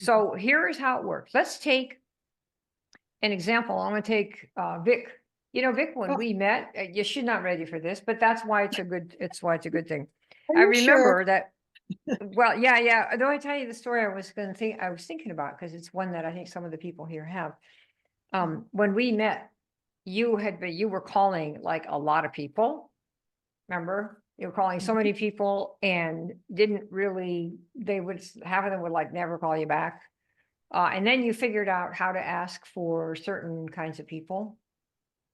So here is how it works. Let's take an example. I'm going to take Vic. You know, Vic, when Oh. we met, you're not ready for this, but that's why it's a good. It's why it's a good thing. Are I you remember sure? that. Well, yeah. Though I tell you the story, I was thinking about, because it's one that I think some of the people here have. When we met, you were calling like a lot of people. Remember, you were calling so many people and didn't really. Half of them would like never call you back. And then you figured out how to ask for certain kinds of people,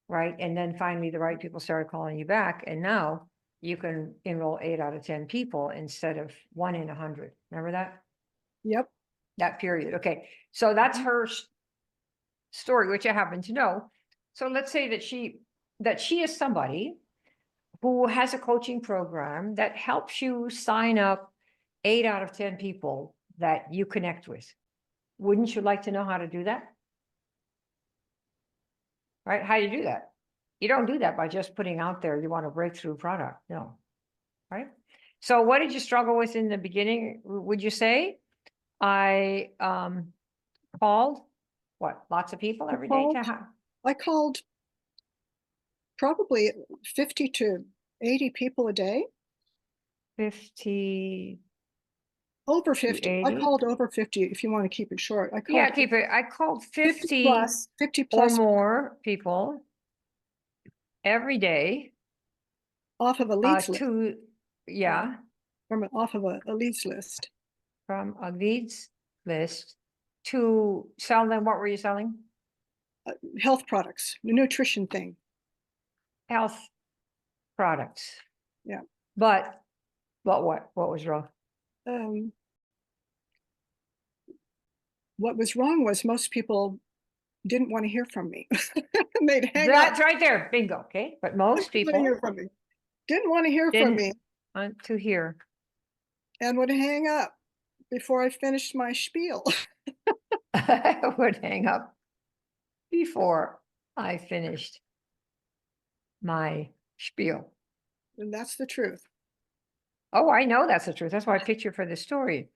right? And then finally the right people started calling you back, and now you can enroll 8 out of 10 people instead of 1 in 100. Remember that? Yep. That period. Okay. So that's her story, which I happen to know. So let's say that she is somebody who has a coaching program that helps you sign up 8 out of 10 people that you connect with. Wouldn't you like to know how to do that? Right? How do you do that? You don't do that by just putting out there you want a breakthrough product. No. Right? So what did you struggle with in the beginning? Would you say? I called what? Lots of people every day to have I called probably 50 to 80 people a day. 50 Over to 50. I 80. called over 50 if you want to keep it short. I Yeah, called keep it. I called 50 plus, 50 or plus more people every day off of a leads list. to, yeah, Off of a leads list. from a leads list to sell them. What were you selling? Health products, the nutrition thing. Health products. Yeah. But what was wrong? What was wrong was most people didn't want to hear from me. They'd hang That's up. right there. Bingo. Okay. But most Didn't want to people hear from me. Didn't want to hear from me didn't want to hear. and would hang up before I finished my spiel. I would hang up before I finished my spiel. And that's the truth. Oh, I know that's the truth. That's why I picked you for this story.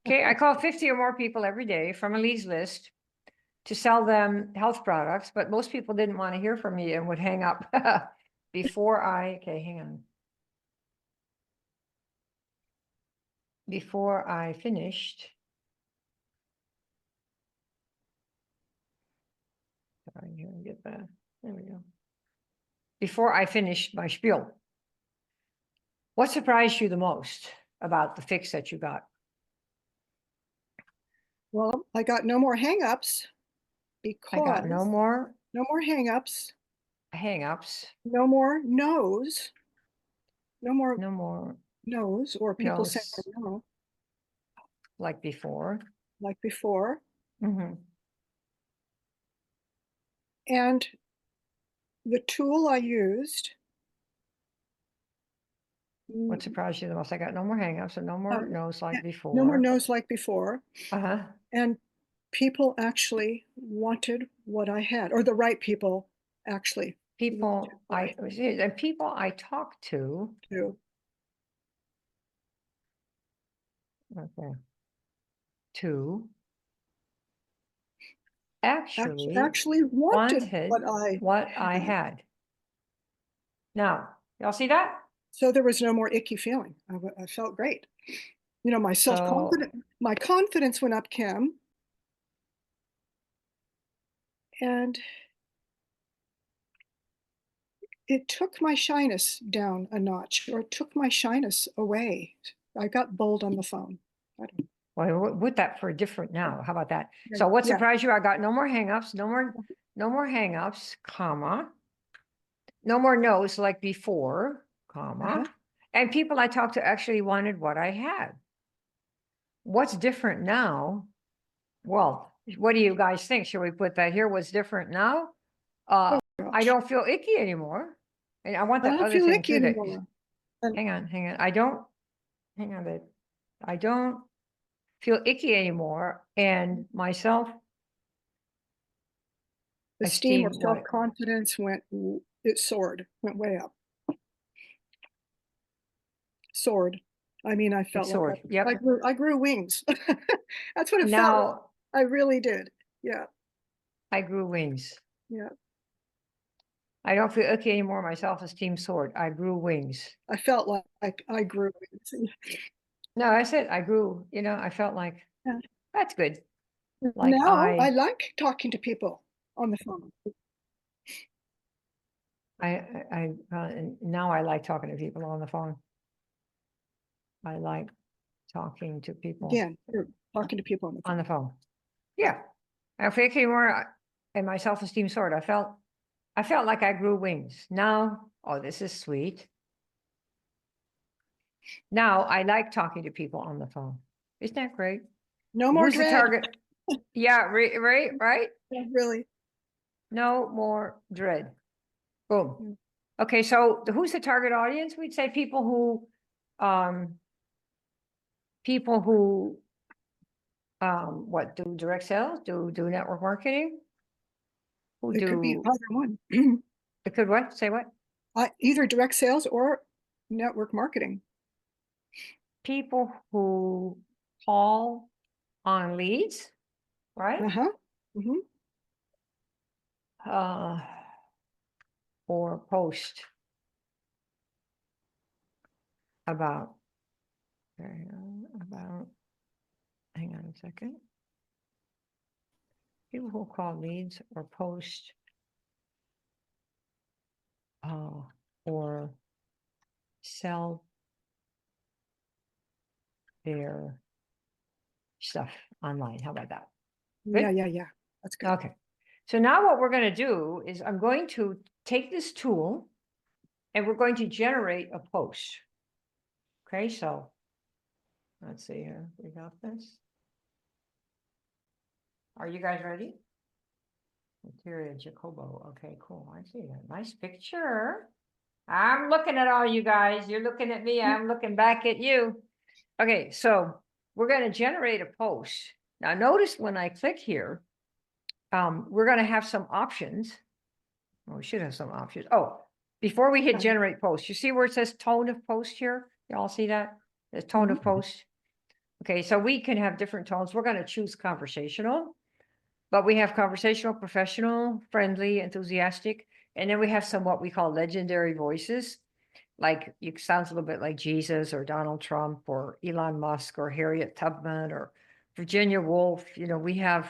Okay, I call 50 or more people every day from a leads list to sell them health products, but most people didn't want to hear from me and would hang up okay, hang on. Before I finished. Sorry, here, get that. There we go. Before I finished my spiel. What surprised you the most about the fix that you got? Well, I got no more hang-ups because I got no more hang-ups, hang-ups, no more no's, no more no's or people saying no's no like before. like before. Mm-hmm. And the tool I used. What surprised you the most? I got no more hang-ups and no more no's like before. No more no's like before. Uh-huh. And people actually wanted what I had, or the right people actually. People I talked to. To. Okay. To actually wanted what I had. Now, y'all see that? So there was no more icky feeling. I felt great. You know, my confidence went up, Kim. And it took my shyness down a notch, or it took my shyness away. I got bold on the phone. Well, with that for different now. How about that? So what surprised you? I got no more hang-ups, no more hang-ups, comma. No more no's like before, comma. And people I talked to actually wanted what I had. What's different now? Well, what do you guys think? Should we put that here? What's different now? I don't feel icky anymore. And I want that other thing too. Hang on. Hang on, babe. I don't feel icky anymore. And my esteem or self-confidence it soared, went way up. Soared. I mean, I It felt like soared. Yep. I grew wings. That's what it felt like. Now I really did. Yeah, I grew wings. yeah. I don't feel icky anymore. My self-esteem soared. I grew wings. I felt like I grew wings. No, I said I grew, I felt like Yeah. that's good. Like Now I like talking to people on the phone. now I like talking to people on the phone. I like talking to people Again, you're talking to people on the on phone. the phone. Yeah. I don't feel icky anymore. And my self-esteem soared. I felt like I grew wings. Now, oh, this is sweet. Now I like talking to people on the phone. Isn't that great? No more Who's the dread. target? Yeah, right. Yeah, really. No more dread. Boom. Mm. Okay, so who's the target audience? We'd say people who what, do direct sales, do network marketing? Who It could be do, either one. it could what? Say what? Either direct sales or network marketing. People who call on leads, right? Uh-huh. Hmm. Or post about, hang on a second. People who call leads or post or sell their stuff online. How about that? Good? Yeah. That's good. Okay. So now what we're going to do is I'm going to take this tool and we're going to generate a post. Okay, so let's see here. We got this. Are you guys ready? Materia Jacobo. Okay, cool. I see that. Nice picture. I'm looking at all you guys. You're looking at me. I'm looking back at you. Okay, so we're going to generate a post. Now notice when I click here, we're going to have some options. Well, we should have some options. Oh, before we hit generate post, you see where it says tone of post here? You all see that? The tone of post. Okay, so we can have different tones. We're going to choose conversational, but we have conversational, professional, friendly, enthusiastic, and then we have some what we call legendary voices. Like it sounds a little bit like Jesus or Donald Trump or Elon Musk or Harriet Tubman or Virginia Woolf. We have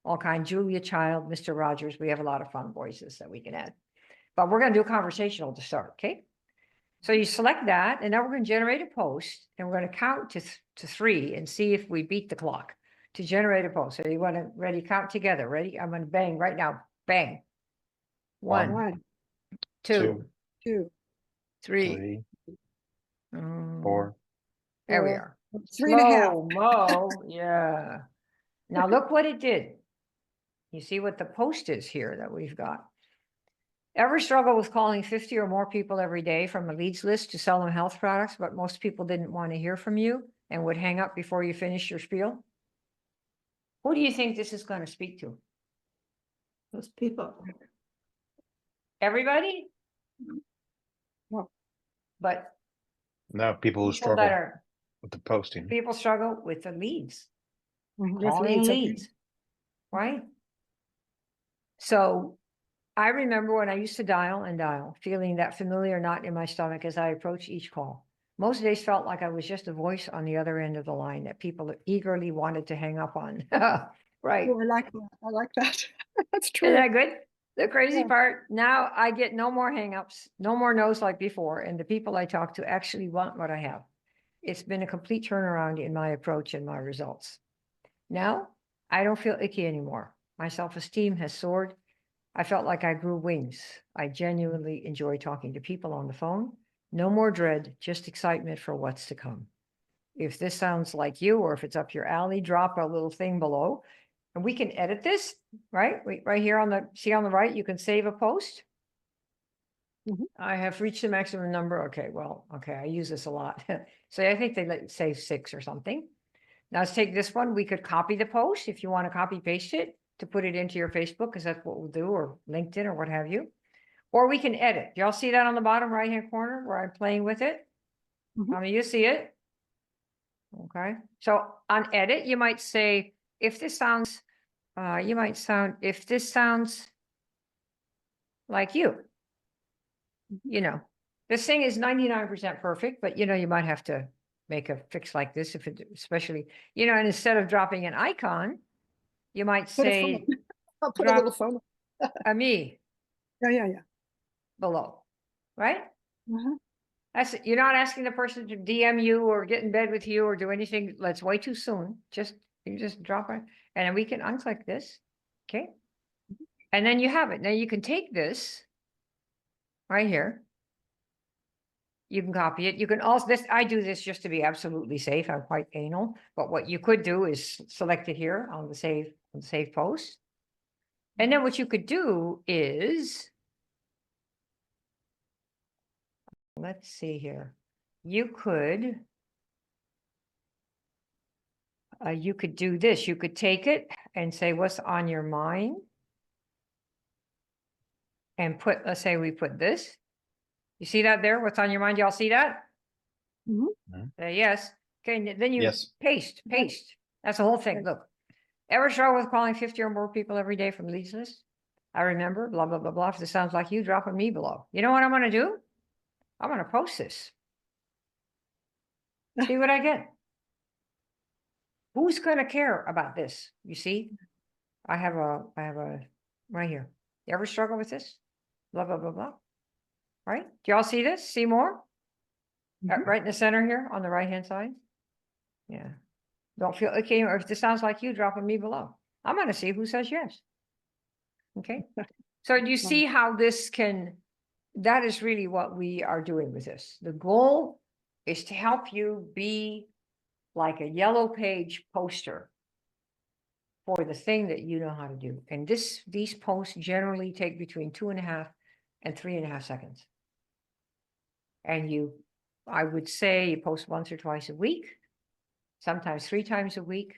all kinds, Julia Child, Mr. Rogers. We have a lot of fun voices that we can add. But we're going to do conversational to start, okay? So you select that, and now we're going to generate a post, and we're going to count to 3 and see if we beat the clock to generate a post. So you want to ready? Count together. Ready? I'm going to bang right now. Bang. 1, 2, 3, 4. There we are. 3.5. Slow-mo. Yeah. Now look what it did. You see what the post is here that we've got. Ever struggle with calling 50 or more people every day from a leads list to sell them health products, but most people didn't want to hear from you and would hang up before you finish your spiel? Who do you think this is going to speak to? Those people. Everybody? No. But No, people who people struggle with the posting. people struggle with the leads, With calling leads, okay. leads, right? So I remember when I used to dial and dial, feeling that familiar knot in my stomach as I approached each call. Most days felt like I was just a voice on the other end of the line that people eagerly wanted to hang up on. Right. Oh, I like that. I like that. That's true. Isn't that good? The crazy Yeah. part, now I get no more hangups, no more no's like before, and the people I talk to actually want what I have. It's been a complete turnaround in my approach and my results. Now, I don't feel icky anymore. My self-esteem has soared. I felt like I grew wings. I genuinely enjoy talking to people on the phone. No more dread, just excitement for what's to come. If this sounds like you, or if it's up your alley, drop a little thing below and we can edit this, right? Right here on see on the right, you can save a post. I have reached the maximum number. Okay, well, okay, I use this a lot. So I think they let you save 6 or something. Now let's take this one. We could copy the post if you want to copy paste it to put it into your Facebook, because that's what we'll do, or LinkedIn or what have you. Or we can edit. Y'all see that on the bottom right-hand corner where I'm playing with it? I mean, you see it. Okay, so on edit, you might say, if this sounds, if this sounds like you. You know, this thing is 99% perfect, but you might have to make a fix like this if it, especially, and instead of dropping an icon, you might Put a say, phone. I'll put a little phone. a me Yeah, yeah, yeah. below, right? Uh-huh. You're not asking the person to DM you or get in bed with you or do anything. That's way too soon. You just drop it and then we can unclick this. Okay. And then you have it. Now you can take this right here. You can copy it. You can also, I do this just to be absolutely safe. I'm quite anal, but what you could do is select it here on the save post. And then what you could do is, let's see here. You could do this. You could take it and say, what's on your mind? And let's say we put this. You see that there? What's on your mind? Y'all see that? Yes. Okay. And then you Yes. paste. That's the whole thing. Right. Look, ever struggle with calling 50 or more people every day from leads list? I remember, blah, blah, blah, blah. If this sounds like you, drop a me below. You know what I'm going to do? I'm going to post this. See what I get. Who's going to care about this? You see, I have a right here. You ever struggle with this? Blah, blah, blah, blah. Right? Do y'all see this? See more? Right in the center here on the right-hand side. Yeah. Don't feel okay. Or if this sounds like you, drop a me below. I'm going to see who says yes. Okay. So do you see how this that is really what we are doing with this. The goal is to help you be like a yellow page poster for the thing that you know how to do. And these posts generally take between 2.5 and 3.5 seconds. And I would say you post once or twice a week, sometimes 3 times a week.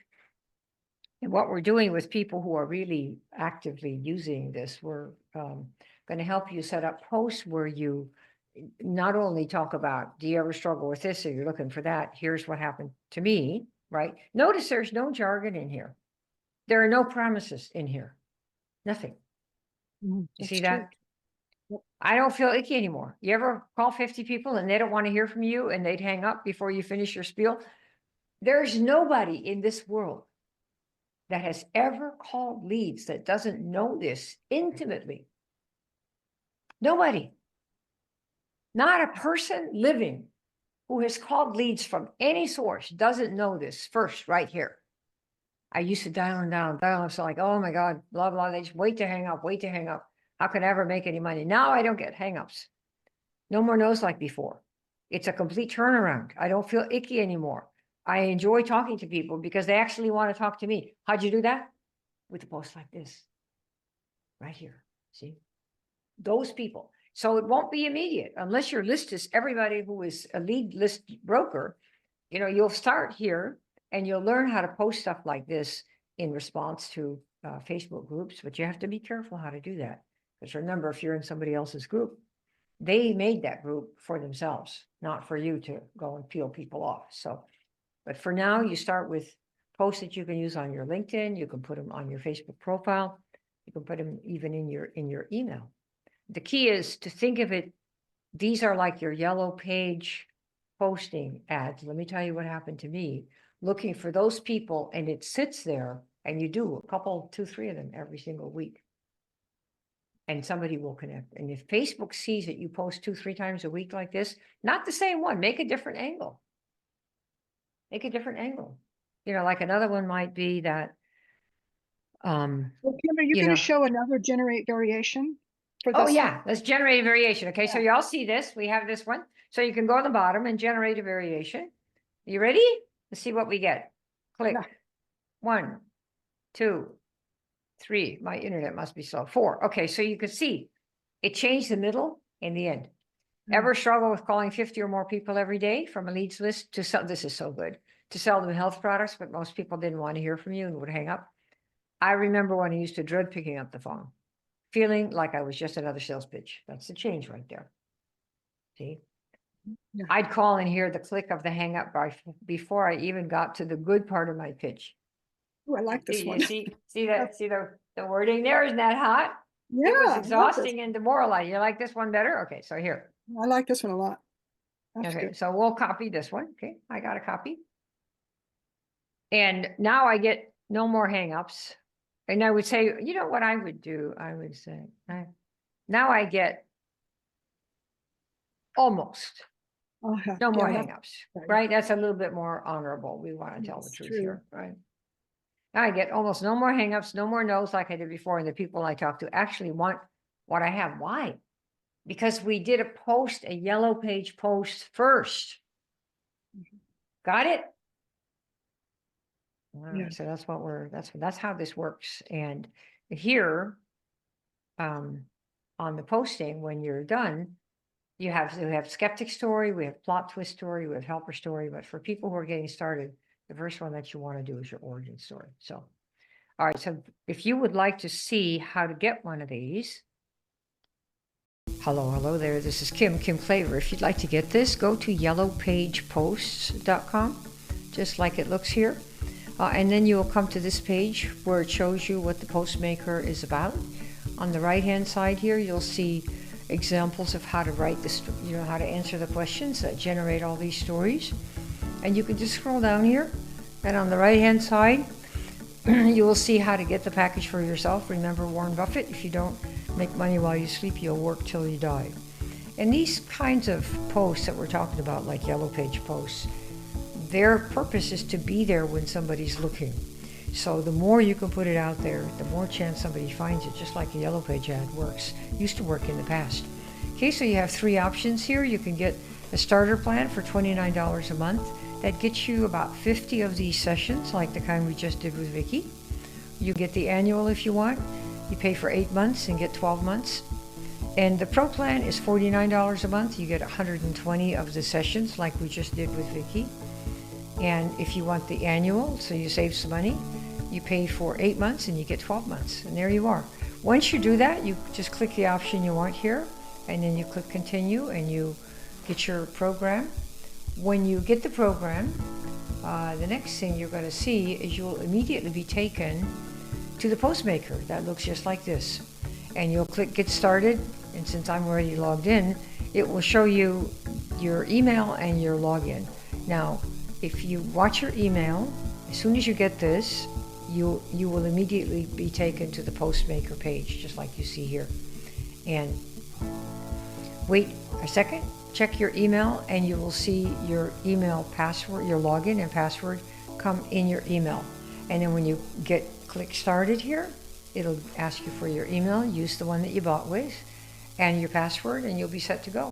And what we're doing with people who are really actively using this, we're going to help you set up posts where you not only talk about, do you ever struggle with this? Or you're looking for that. Here's what happened to me, right? Notice there's no jargon in here. There are no promises in here. Nothing. You see that? I don't feel icky anymore. You ever call 50 people and they don't want to hear from you and they'd hang up before you finish your spiel? There's nobody in this world that has ever called leads that doesn't know this intimately. Nobody. Not a person living who has called leads from any source doesn't know this first right here. I used to dial them down, so like, oh my God, blah, blah. They just wait to hang up. How could I ever make any money? Now I don't get hangups. No more no's like before. It's a complete turnaround. I don't feel icky anymore. I enjoy talking to people because they actually want to talk to me. How'd you do that? With a post like this. Right here. See? Those people. So it won't be immediate unless your list is everybody who is a lead list broker. You'll start here and you'll learn how to post stuff like this in response to Facebook groups, but you have to be careful how to do that. Because remember, if you're in somebody else's group, they made that group for themselves, not for you to go and peel people off. So, but for now, you start with posts that you can use on your LinkedIn. You can put them on your Facebook profile. You can put them even in your email. The key is to think of it. These are like your yellow page posting ads. Let me tell you what happened to me. Looking for those people, and it sits there, and you do a couple, 2, 3 of them every single week. And somebody will connect. And if Facebook sees that you post 2, 3 times a week like this, not the same one, make a different angle. Make a different angle. Like another one might be that. Well, Kim, are you going to show another generate variation for this? Oh yeah, let's generate a variation. Okay, so you all see this. We have this one. So you can go on the bottom and generate a variation. You ready? Let's see what we get. Click. Yeah. 1, 2, 3. My internet must be slow. 4. Okay, so you can see it changed the middle and the end. Ever struggle with calling 50 or more people every day from a leads list to sell? This is so good. To sell them health products, but most people didn't want to hear from you and would hang up. I remember when I used to dread picking up the phone, feeling like I was just another sales pitch. That's the change right there. See? Yeah. I'd call and hear the click of the hang up before I even got to the good part of my pitch. Oh, I like this See, one. you see the wording there, isn't that hot? Yeah, It I was love this. exhausting and demoralizing. You like this one better? Okay, so here. I like this one a lot. That's Okay, good. so we'll copy this one. Okay, I got a copy. And now I get no more hangups. And I would say, you know what I would do? I would say, now I get almost Uh-huh. no more Yeah, hangups, right. right? That's a little bit more honorable. We want to tell the That's truth true. here, right? Now I get almost no more hangups, no more no's like I did before. And the people I talk to actually want what I have. Why? Because we did a yellow page post first. Got it? All right, Yeah. so that's what that's how this works. And here, on the posting, when you're done, we have skeptic story, we have plot twist story, we have helper story, but for people who are getting started, the first one that you want to do is your origin story. So, all right, so if you would like to see how to get one of these, hello there, this is Kim Klaver. If you'd like to get this, go to yellowpageposts.com, just like it looks here. And then you will come to this page where it shows you what the Postmaker is about. On the right-hand side here, you'll see examples of how to write this, how to answer the questions that generate all these stories. And you can just scroll down here, and on the right-hand side, you will see how to get the package for yourself. Remember Warren Buffett, if you don't make money while you sleep, you'll work till you die. And these kinds of posts that we're talking about, like Yellow Page posts, their purpose is to be there when somebody's looking. So the more you can put it out there, the more chance somebody finds it, just like a Yellow Page ad used to work in the past. Okay, so you have 3 options here. You can get a starter plan for $29 a month. That gets you about 50 of these sessions, like the kind we just did with Vicki. You get the annual if you want. You pay for 8 months and get 12 months. And the Pro plan is $49 a month. You get 120 of the sessions, like we just did with Vicki. And if you want the annual, so you save some money, you pay for 8 months and you get 12 months. And there you are. Once you do that, you just click the option you want here, and then you click continue and you get your program. When you get the program, the next thing you're going to see is you'll immediately be taken to the Postmaker. That looks just like this. And you'll click get started. And since I'm already logged in, it will show you your email and your login. Now, if you watch your email, as soon as you get this, you will immediately be taken to the Postmaker page, just like you see here. And wait a second, check your email, and you will see your email password, your login and password come in your email. And then when you click started here, it'll ask you for your email. Use the one that you bought with and your password, and you'll be set to go.